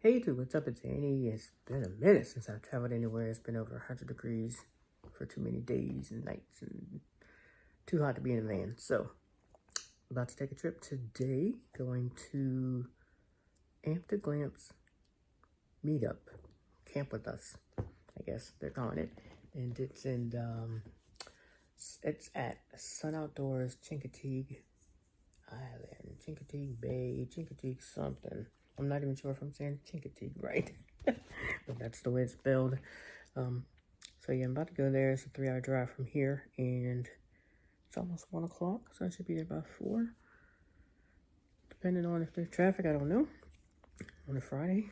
Hey dude, what's up? It's Annie. It's been a minute since I've traveled anywhere. It's been over 100 degrees for too many days and nights and too hot to be in a van. So, about to take a trip today. Going to Glamp's meetup. Camp with us, I guess they're calling it. And it's at Sun Outdoors Chincoteague Island. Chincoteague Bay, Chincoteague something. I'm not even sure if I'm saying Chincoteague right, but that's the way it's spelled. So yeah, I'm about to go there. It's a 3-hour drive from here, and it's almost 1 o'clock, so I should be there by 4. Depending on if there's traffic, I don't know. On a Friday,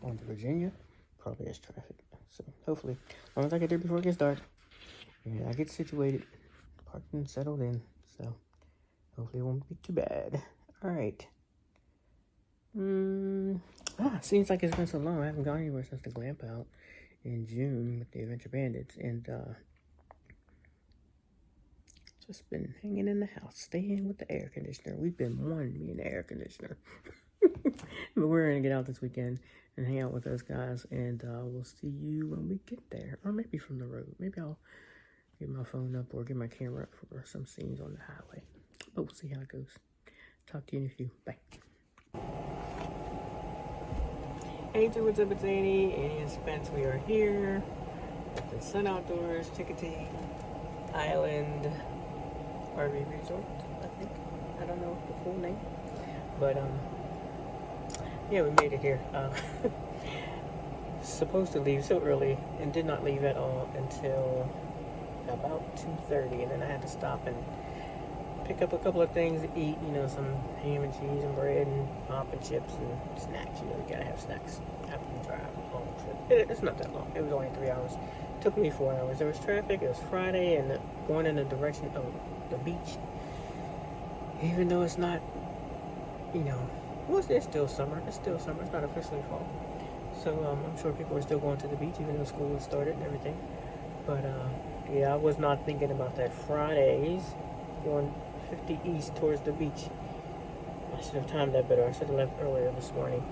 going to Virginia, probably has traffic. So hopefully, as long as I get there before it gets dark, and I get situated, parked and settled in, so hopefully it won't be too bad. All right. Seems like it's been so long. I haven't gone anywhere since the Glamp out in June with the Adventure Bandits, and just been hanging in the house, staying with the air conditioner. We've been wanting me an air conditioner, but we're gonna get out this weekend and hang out with those guys, and we'll see you when we get there, or maybe from the road. Maybe I'll get my phone up or get my camera up for some scenes on the highway, but we'll see how it goes. Talk to you in a few. Bye. Hey, what's up? It's Annie and Spence. We are here at the Sun Outdoors Chincoteague Island RV Resort, I think. I don't know the full name, but yeah, we made it here. Supposed to leave so early and did not leave at all until about 2:30, and then I had to stop and pick up a couple of things to eat, some ham and cheese and bread and pop and chips and snacks. You gotta have snacks after you drive a long trip. It's not that long. It was only 3 hours. It took me 4 hours. There was traffic. It was Friday, and going in the direction of the beach, even though it's not, it's still summer. It's still summer. It's not officially fall. So I'm sure people are still going to the beach, even though school has started and everything. But yeah, I was not thinking about that. Fridays, going 50 east towards the beach. I should have timed that better. I should have left earlier this morning.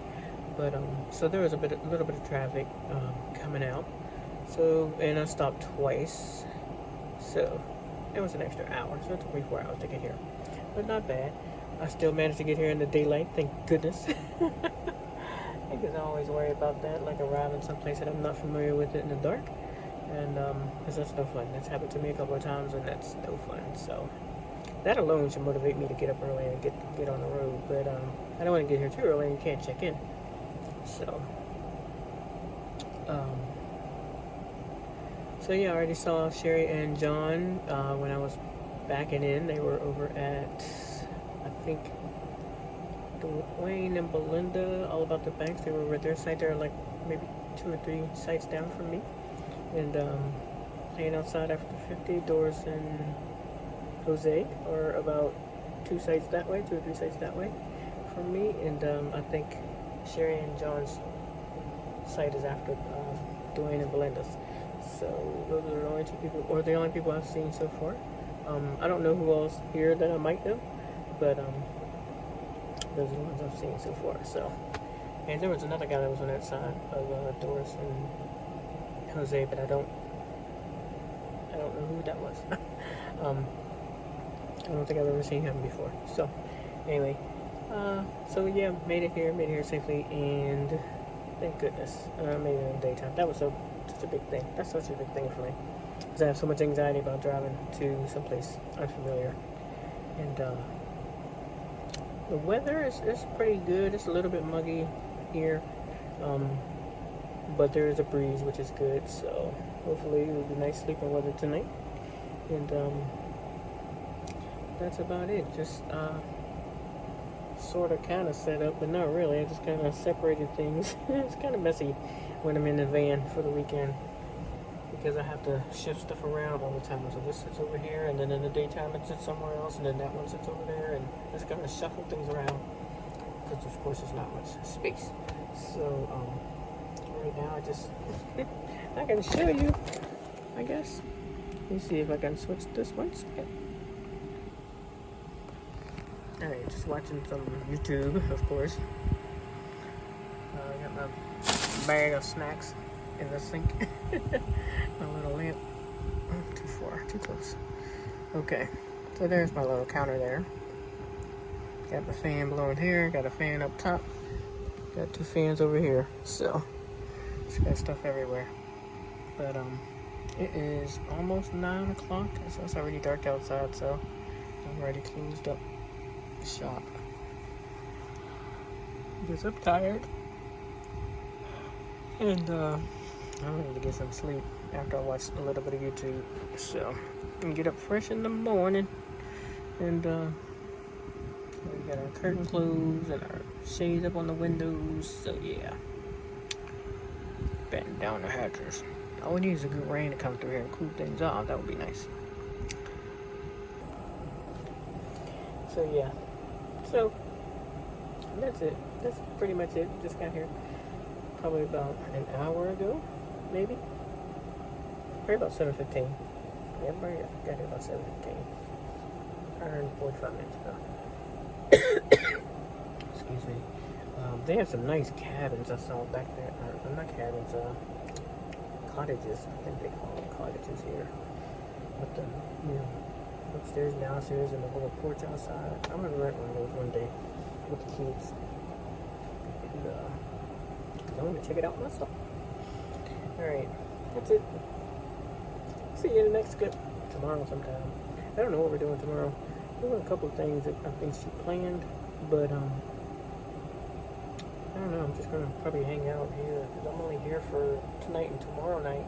But so there was a little bit of traffic coming out. So, and I stopped twice. So it was an extra hour. So it took me 4 hours to get here, but not bad. I still managed to get here in the daylight. Thank goodness. Because I always worry about that, like arriving someplace that I'm not familiar with it in the dark, and because that's no fun. That's happened to me a couple of times, and that's no fun. So that alone should motivate me to get up early and get on the road. But I don't want to get here too early, and you can't check in. So yeah, I already saw Sherry and John when I was backing in. They were over at, I think, Dwayne and Belinda, all about the banks. They were over at their site. They're like maybe 2 or 3 sites down from me, and hanging outside after 50. Doris and Jose are about 2 sites that way, 2 or 3 sites that way from me, and I think Sherry and John's site is after Dwayne and Belinda's. So those are the only 2 people, or the only people I've seen so far. I don't know who else here that I might know, but those are the ones I've seen so far. So, and there was another guy that was on that side of Doris and Jose, but I don't know who that was. I don't think I've ever seen him before. So, anyway, so yeah, made it here safely, and thank goodness, made it in the daytime. That was such a big thing. That's such a big thing for me, because I have so much anxiety about driving to someplace unfamiliar, and the weather is pretty good. It's a little bit muggy here, but there is a breeze, which is good. So hopefully it will be nice sleeping weather tonight, and that's about it. Just sort of kind of set up, but not really. I just kind of separated things. It's kind of messy when I'm in the van for the weekend, because I have to shift stuff around all the time. So this sits over here, and then in the daytime it sits somewhere else, and then that one sits over there, and just kind of shuffle things around, because of course there's not much space. So right now I just I can show you, I guess. Let me see if I can switch this one second. Alright, just watching some YouTube, of course. I got my bag of snacks in the sink. My little lamp. Oh, too far, too close. Okay, so there's my little counter there. Got the fan blowing here, got a fan up top, got 2 fans over here. So it's got stuff everywhere. But it is almost 9 o'clock, so it's already dark outside, so I'm already closed up shop. Because I'm tired. And I'm ready to get some sleep after I watch a little bit of YouTube. So I can get up fresh in the morning. And we got our curtain closed and our shades up on the windows. So yeah. Batten down the hatches. All we need is a good rain to come through here and cool things off. That would be nice. So yeah. So that's it. That's pretty much it. Just got here probably about an hour ago, maybe. Probably about 7:15. Yeah, everybody got here about 7:15. Hour and 45 minutes ago. Excuse me. They have some nice cabins I saw back there. Or not cabins, cottages. I think they call them cottages here. With the, upstairs, downstairs, and the little porch outside. I'm gonna rent one of those one day with the kids. And, I want to check it out myself. Alright, that's it. See you in the next clip tomorrow sometime. I don't know what we're doing tomorrow. We're doing a couple of things that I think she planned, but I don't know. I'm just gonna probably hang out here because I'm only here for tonight and tomorrow night.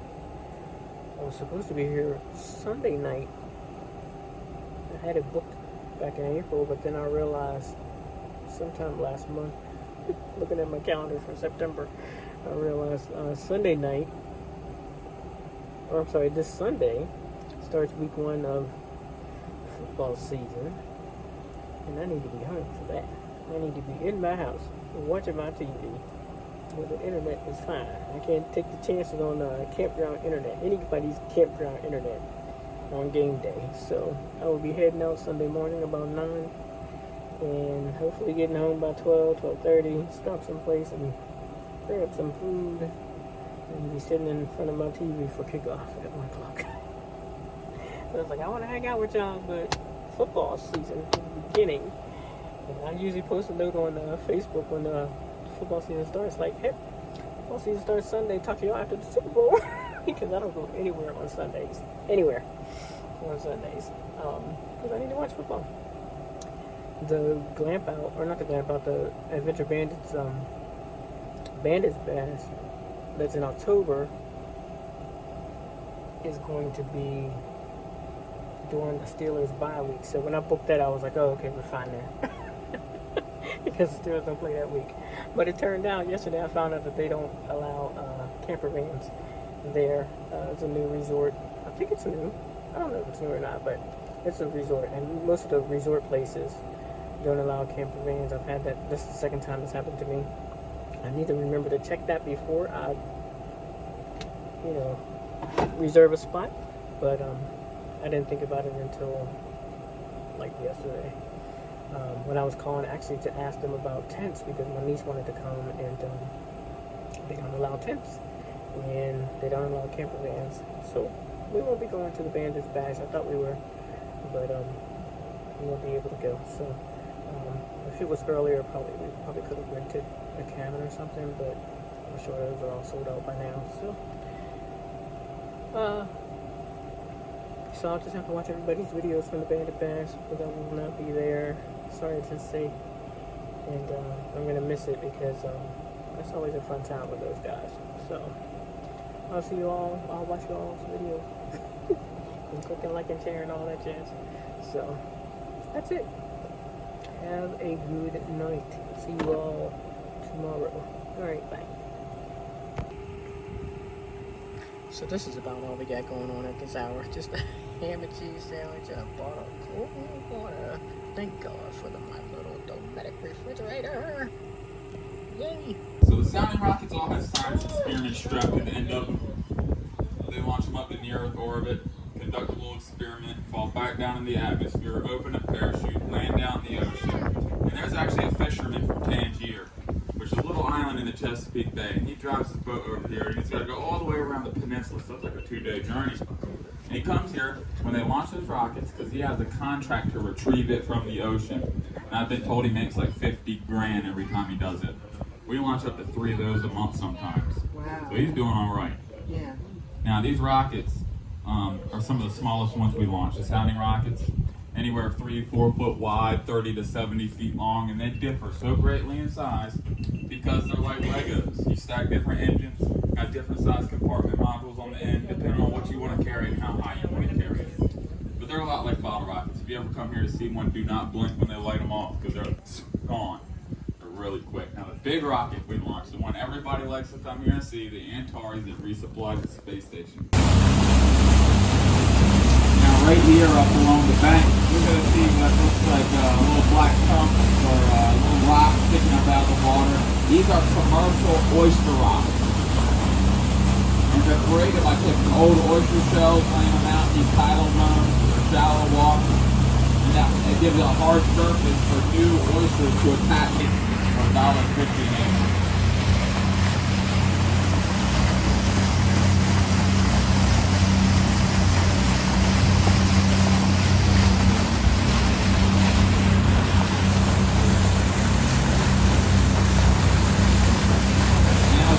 I was supposed to be here Sunday night. I had it booked back in April, but then I realized sometime last month, looking at my calendar for September, I realized Sunday night, or I'm sorry, this Sunday starts week 1 of football season, and I need to be home for that. I need to be in my house watching my TV where the internet is fine. I can't take the chances on campground internet, anybody's campground internet on game day. So I will be heading out Sunday morning about 9 and hopefully getting home by 12:30, stop someplace and grab some food and be sitting in front of my TV for kickoff at 1 o'clock. So I was like, I want to hang out with y'all, but football season is beginning. And I usually post a note on Facebook when football season starts, like, hey, football season starts Sunday, talk to y'all after the Super Bowl. Because I don't go anywhere on Sundays. Anywhere on Sundays. Because I need to watch football. The Glamp Out, or not the Glamp Out, the Adventure Bandits Bandits Bash that's in October is going to be during the Steelers bye week. So when I booked that, I was like, oh, okay, we're fine there. Because the Steelers don't play that week. But it turned out, yesterday I found out that they don't allow camper vans there. It's a new resort. I think it's new. I don't know if it's new or not, but it's a resort. And most of the resort places don't allow camper vans. I've had that. This is the second time this happened to me. I need to remember to check that before I, reserve a spot. But I didn't think about it until like yesterday. When I was calling actually to ask them about tents because my niece wanted to come and they don't allow tents and they don't allow camper vans. So we won't be going to the Bandits Bash. I thought we were, but we won't be able to go. So if it was earlier, we probably could have rented a cabin or something, but I'm sure those are all sold out by now. So I'll just have to watch everybody's videos from the Bandit Bash because I will not be there. Sorry to say, and I'm gonna miss it because it's always a fun time with those guys. So I'll see you all. I'll watch you all's videos and click and like and share and all that jazz. So that's it. Have a good night. See you all tomorrow. All right, bye. So this is about all we got going on at this hour. Just a ham and cheese sandwich and a bottle of cold water. Thank God for my little Dometic refrigerator. Yay! So the sounding rockets all have science experiments strapped to the end of them. They launch them up in near Earth orbit, conduct a little experiment, fall back down in the atmosphere, open a parachute, land down in the ocean. And there's actually a fisherman from Tangier, which is a little island in the Chesapeake Bay, and he drives his boat over here, and he's got to go all the way around the peninsula, so it's like a 2-day journey. And he comes here when they launch those rockets because he has a contract to retrieve it from the ocean. And I've been told he makes like 50 grand every time he does it. We launch up to 3 of those a month sometimes. Wow. So he's doing all right. Yeah. Now these rockets are some of the smallest ones we launch, the sounding rockets. Anywhere 3-4 foot wide, 30 to 70 feet long, and they differ so greatly in size because they're like Legos. You stack different engines, got different size compartment modules on the end, depending on what you want to carry and how high you want to carry it. But they're a lot like bottle rockets. If you ever come here to see one, do not blink when they light them off because they're gone. They're really quick. Now the big rocket we launched, the one everybody likes to come here and see, the Antares that resupplies the space station. Now right here up along the bank, we're going to see what looks like little black chunks or little rocks sticking up out of the water. These are commercial oyster rocks. And they're great if I take old oyster shells, laying them out in these tidal zones or shallow water. And that it gives a hard surface for new oysters to attach it for $1.50 an acre.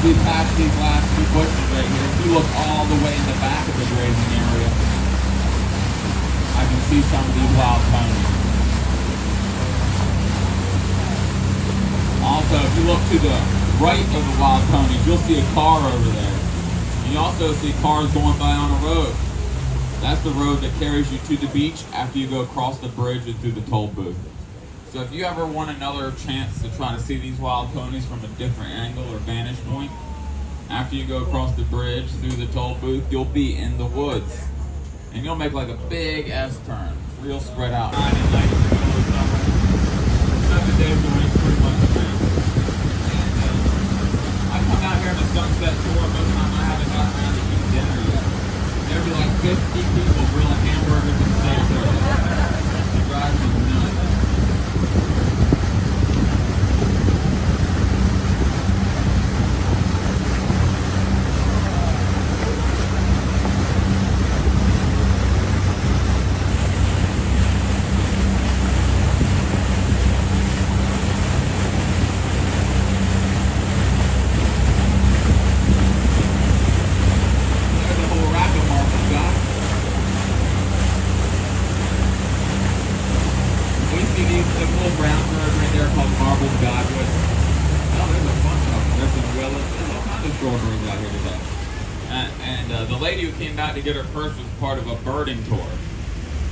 We passed these last 2 bushes right here. If you look all the way in the back of the grazing area, I can see some of these wild ponies. Also, if you look to the right of the wild ponies, you'll see a car over there. And you also see cars going by on a road. That's the road that carries you to the beach after you go across the bridge and through the toll booth. So if you ever want another chance to try to see these wild ponies from a different angle or vantage point, after you go across the bridge through the toll booth, you'll be in the woods. And you'll make like a big S-turn, real spread out. I didn't like it in the middle of summer. 7 days a week, pretty much around. And I come out here in the sunset tour, most of the time I haven't gotten around to eat dinner yet. There'll be like 50 people grilling hamburgers and steaks over there. It drives me nuts. The lady who came out to get her purse was part of a birding tour.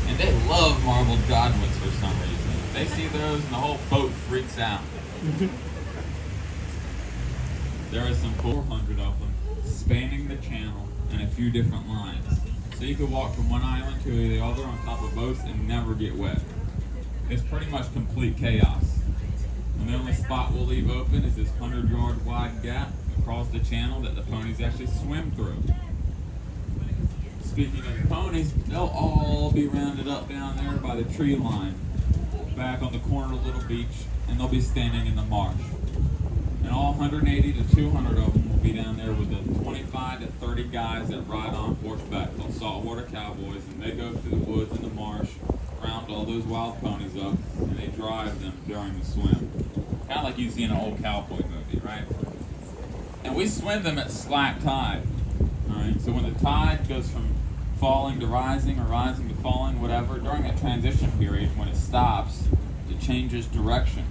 And they love marbled godwits for some reason. They see those and the whole boat freaks out. There are some 400 of them spanning the channel in a few different lines. So you could walk from one island to the other on top of boats and never get wet. It's pretty much complete chaos. And the only spot we'll leave open is this 100-yard wide gap across the channel that the ponies actually swim through. Speaking of ponies, they'll all be rounded up down there by the tree line, back on the corner of Little Beach, and they'll be standing in the marsh. And all 180 to 200 of them will be down there with the 25 to 30 guys that ride on horseback called saltwater cowboys, and they go through the woods and the marsh, round all those wild ponies up, and they drive them during the swim. Kind of like you see in an old cowboy movie, right? And we swim them at slack tide. Alright, so when the tide goes from falling to rising or rising to falling, whatever, during that transition period, when it stops, it changes direction.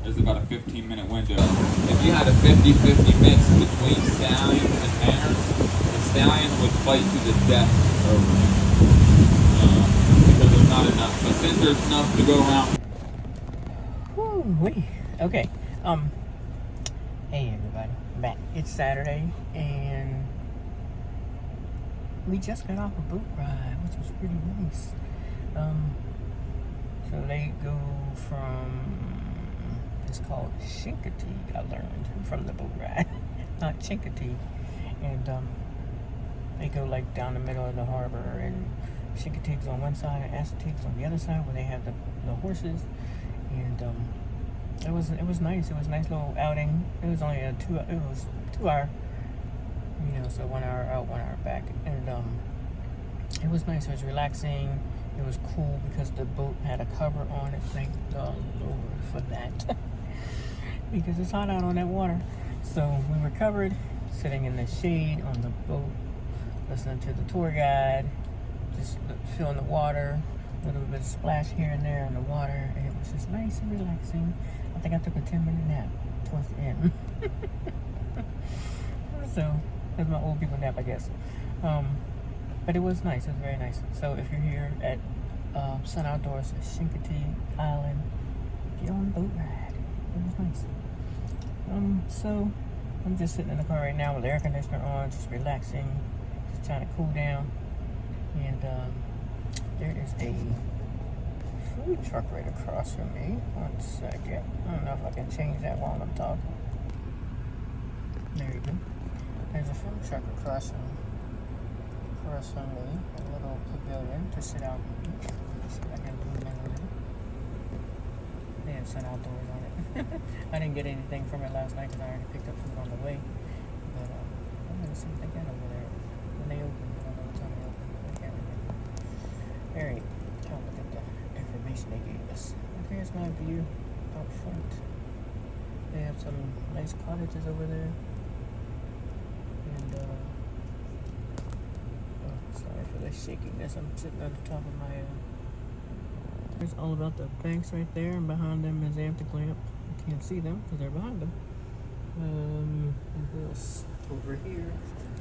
There's about a 15-minute window. If you had a 50-50 mix between stallions and mares, the stallions would fight to the death over it. Because there's not enough. But since there's enough to go around. Woo-wee. Okay. Hey everybody, I'm back. It's Saturday, and we just got off a boat ride, which was pretty nice. So they go from, it's called Chincoteague, I learned from the boat ride, not Chincoteague. And they go like down the middle of the harbor, and Chincoteague's on one side and Assateague's on the other side, where they have the horses. And it was nice. It was a nice little outing. It was only a 2 hour, so 1 hour out, 1 hour back, and it was nice. It was relaxing. It was cool because the boat had a cover on it. Thank the Lord for that. Because it's hot out on that water. So we were covered, sitting in the shade on the boat, listening to the tour guide, just feeling the water, a little bit of splash here and there in the water. And it was just nice and relaxing. I think I took a 10-minute nap towards the end. So that's my old people nap, I guess. But it was nice. It was very nice. So if you're here at Sun Outdoors Chincoteague Island, get on the boat ride. It was nice. So I'm just sitting in the car right now with the air conditioner on, just relaxing, just trying to cool down. And there is a food truck right across from me. 1 second. I don't know if I can change that while I'm talking. There you go. There's a food truck across from me, a little pavilion to sit out and eat. See if I can zoom in a little. They have Sun Outdoors on it. I didn't get anything from it last night because I already picked up food on the way. But I'm going to see what they got over there when they open. I don't know what time they open, but I can't remember. Alright, I'll look at the information they gave us. Okay, here's my view out front. They have some nice cottages over there. And, sorry for the shakiness. I'm sitting on the top of my, It's all about the banks right there, and behind them is Glamp. You can't see them because they're behind them. And who else over here?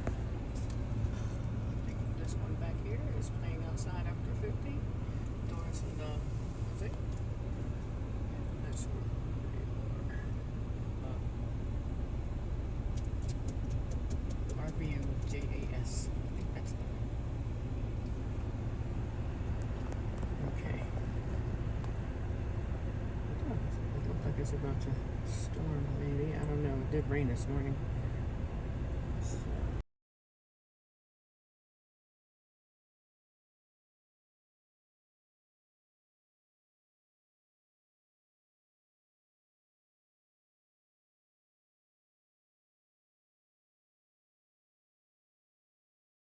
I think this one back here is playing outside after 50. Doris and is it? I'm not sure. RBUJAS. I think that's the one. Okay. It looks like it's about to storm, maybe. I don't know. It did rain this morning.